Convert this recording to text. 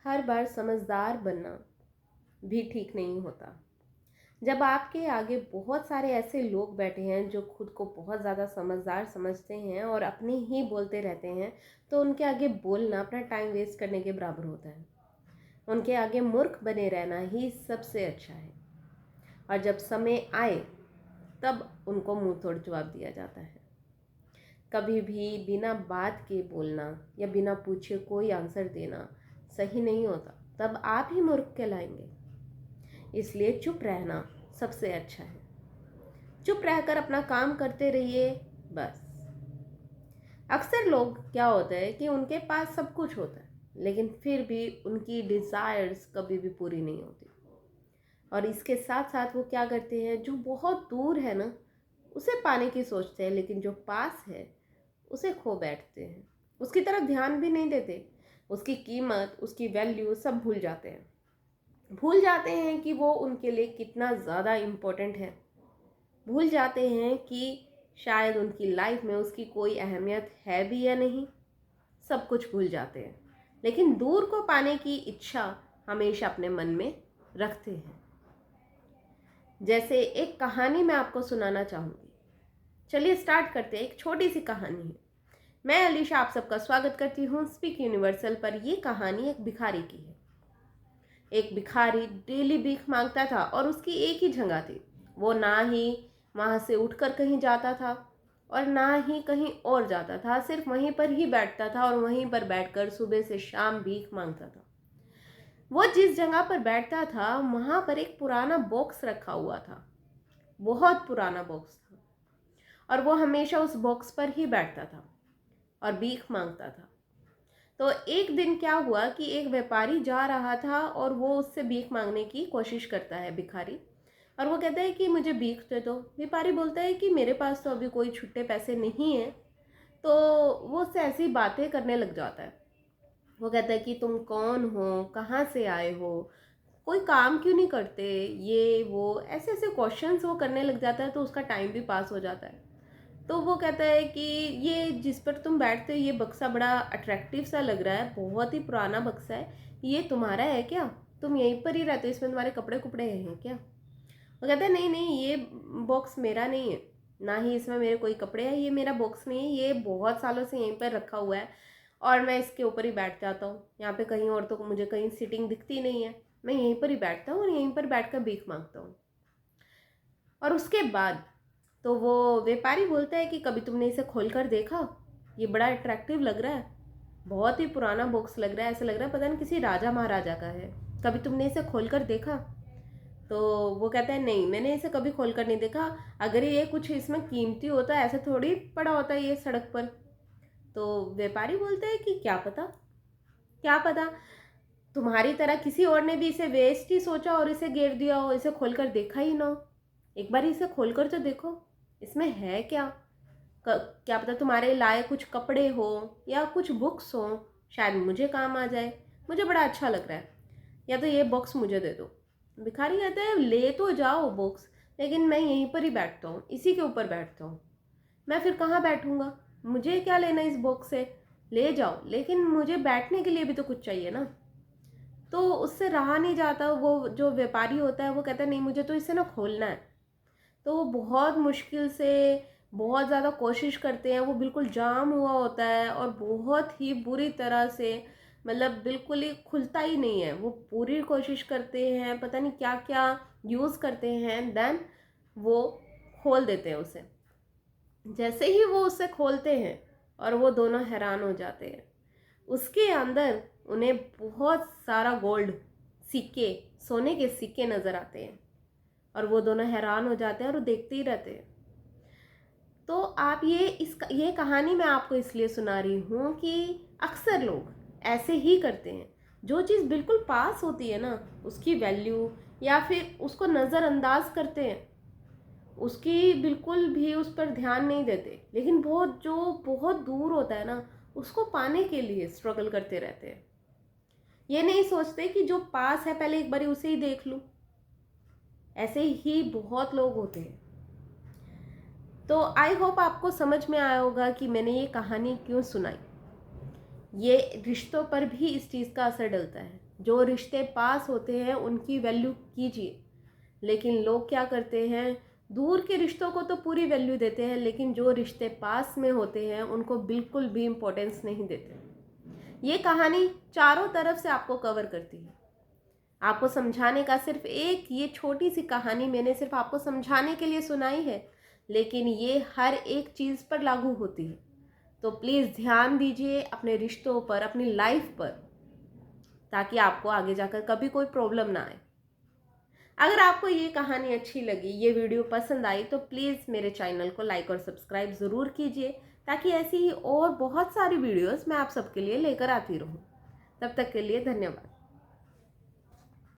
हर बार समझदार बनना भी ठीक नहीं होता। जब आपके आगे बहुत सारे ऐसे लोग बैठे हैं जो खुद को बहुत ज़्यादा समझदार समझते हैं और अपने ही बोलते रहते हैं, तो उनके आगे बोलना अपना टाइम वेस्ट करने के बराबर होता है। उनके आगे मूर्ख बने रहना ही सबसे अच्छा है। और जब समय आए तब उनको मुंह तोड़ जवाब दिया जाता है। कभी भी बिना बात के बोलना या बिना पूछे कोई आंसर देना सही नहीं होता, तब आप ही मूर्ख कहलाएंगे। इसलिए चुप रहना सबसे अच्छा है। चुप रहकर अपना काम करते रहिए बस। अक्सर लोग क्या होता है कि उनके पास सब कुछ होता है लेकिन फिर भी उनकी डिज़ायर्स कभी भी पूरी नहीं होती। और इसके साथ साथ वो क्या करते हैं, जो बहुत दूर है ना उसे पाने की सोचते हैं, लेकिन जो पास है उसे खो बैठते हैं। उसकी तरफ ध्यान भी नहीं देते, उसकी कीमत, उसकी वैल्यू सब भूल जाते हैं। भूल जाते हैं कि वो उनके लिए कितना ज़्यादा इम्पोर्टेंट है। भूल जाते हैं कि शायद उनकी लाइफ में उसकी कोई अहमियत है भी या नहीं। सब कुछ भूल जाते हैं, लेकिन दूर को पाने की इच्छा हमेशा अपने मन में रखते हैं। जैसे एक कहानी मैं आपको सुनाना चाहूँगी। चलिए स्टार्ट करते हैं। एक छोटी सी कहानी है। मैं अलीशा आप सबका स्वागत करती हूँ स्पीक यूनिवर्सल पर। ये कहानी एक भिखारी की है। एक भिखारी डेली भीख मांगता था और उसकी एक ही जगह थी। वो ना ही वहाँ से उठकर कहीं जाता था और ना ही कहीं और जाता था। सिर्फ वहीं पर ही बैठता था और वहीं पर बैठकर सुबह से शाम भीख मांगता था। वो जिस जगह पर बैठता था वहाँ पर एक पुराना बॉक्स रखा हुआ था। बहुत पुराना बॉक्स था और वो हमेशा उस बॉक्स पर ही बैठता था और भीख मांगता था। तो एक दिन क्या हुआ कि एक व्यापारी जा रहा था और वो उससे भीख मांगने की कोशिश करता है, भिखारी। और वो कहता है कि मुझे भीख दे दो। व्यापारी बोलता है कि मेरे पास तो अभी कोई छुट्टे पैसे नहीं हैं। तो वो उससे ऐसी बातें करने लग जाता है। वो कहता है कि तुम कौन हो, कहाँ से आए हो, कोई काम क्यों नहीं करते, ये वो ऐसे ऐसे क्वेश्चंस वो करने लग जाता है। तो उसका टाइम भी पास हो जाता है। तो वो कहता है कि ये जिस पर तुम बैठते हो ये बक्सा बड़ा अट्रैक्टिव सा लग रहा है, बहुत ही पुराना बक्सा है, ये तुम्हारा है क्या? तुम यहीं पर ही रहते हो, इसमें तुम्हारे कपड़े कुपड़े हैं क्या? वो कहता है नहीं नहीं, ये बॉक्स मेरा नहीं है, ना ही इसमें मेरे कोई कपड़े हैं, ये मेरा बॉक्स नहीं है, ये बहुत सालों से यहीं पर रखा हुआ है और मैं इसके ऊपर ही बैठ जाता हूँ। यहाँ पे कहीं और तो मुझे कहीं सीटिंग दिखती नहीं है, मैं यहीं पर ही बैठता हूँ और यहीं पर बैठ कर भीख मांगता हूँ। और उसके बाद तो वो व्यापारी बोलता है कि कभी तुमने इसे खोल कर देखा? ये बड़ा अट्रैक्टिव लग रहा है, बहुत ही पुराना बॉक्स लग रहा है, ऐसा लग रहा है पता नहीं किसी राजा महाराजा का है। कभी तुमने इसे खोल कर देखा? तो वो कहता है नहीं, मैंने इसे कभी खोल कर नहीं देखा। अगर ये कुछ इसमें कीमती होता है, ऐसे थोड़ी पड़ा होता है ये सड़क पर। तो व्यापारी बोलता है कि क्या पता, क्या पता तुम्हारी तरह किसी और ने भी इसे वेस्ट ही सोचा और इसे गिर दिया हो, इसे खोलकर देखा ही ना हो। एक बार इसे खोलकर तो देखो, इसमें है क्या? क्या पता तुम्हारे लाए कुछ कपड़े हो या कुछ बुक्स हो, शायद मुझे काम आ जाए, मुझे बड़ा अच्छा लग रहा है, या तो ये बॉक्स मुझे दे दो। भिखारी कहते हैं ले तो जाओ बॉक्स, लेकिन मैं यहीं पर ही बैठता हूँ, इसी के ऊपर बैठता हूँ, मैं फिर कहाँ बैठूंगा? मुझे क्या लेना इस बॉक्स से? ले जाओ, लेकिन मुझे बैठने के लिए भी तो कुछ चाहिए ना। तो उससे रहा नहीं जाता। वो जो व्यापारी होता है वो कहता है नहीं, मुझे तो इसे ना खोलना है। तो वो बहुत मुश्किल से, बहुत ज़्यादा कोशिश करते हैं। वो बिल्कुल जाम हुआ होता है और बहुत ही बुरी तरह से, मतलब बिल्कुल ही खुलता ही नहीं है। वो पूरी कोशिश करते हैं, पता नहीं क्या क्या यूज़ करते हैं, देन वो खोल देते हैं उसे। जैसे ही वो उसे खोलते हैं और वो दोनों हैरान हो जाते हैं। उसके अंदर उन्हें बहुत सारा गोल्ड, सिक्के, सोने के सिक्के नज़र आते हैं और वो दोनों हैरान हो जाते हैं और वो देखते ही रहते हैं। तो आप ये कहानी मैं आपको इसलिए सुना रही हूँ कि अक्सर लोग ऐसे ही करते हैं। जो चीज़ बिल्कुल पास होती है ना, उसकी वैल्यू या फिर उसको नज़रअंदाज करते हैं, उसकी बिल्कुल भी उस पर ध्यान नहीं देते। लेकिन जो बहुत दूर होता है ना, उसको पाने के लिए स्ट्रगल करते रहते हैं। ये नहीं सोचते कि जो पास है पहले एक बार उसे ही देख लूं। ऐसे ही बहुत लोग होते हैं। तो आई होप आपको समझ में आया होगा कि मैंने ये कहानी क्यों सुनाई। ये रिश्तों पर भी इस चीज़ का असर डलता है। जो रिश्ते पास होते हैं उनकी वैल्यू कीजिए, लेकिन लोग क्या करते हैं, दूर के रिश्तों को तो पूरी वैल्यू देते हैं, लेकिन जो रिश्ते पास में होते हैं उनको बिल्कुल भी इम्पोर्टेंस नहीं देते। ये कहानी चारों तरफ से आपको कवर करती है। आपको समझाने का सिर्फ एक ये छोटी सी कहानी मैंने सिर्फ आपको समझाने के लिए सुनाई है, लेकिन ये हर एक चीज़ पर लागू होती है। तो प्लीज़ ध्यान दीजिए अपने रिश्तों पर, अपनी लाइफ पर, ताकि आपको आगे जाकर कभी कोई प्रॉब्लम ना आए। अगर आपको ये कहानी अच्छी लगी, ये वीडियो पसंद आई, तो प्लीज़ मेरे चैनल को लाइक और सब्सक्राइब ज़रूर कीजिए, ताकि ऐसी ही और बहुत सारी वीडियोस मैं आप सबके लिए लेकर आती रहूँ। तब तक के लिए धन्यवाद।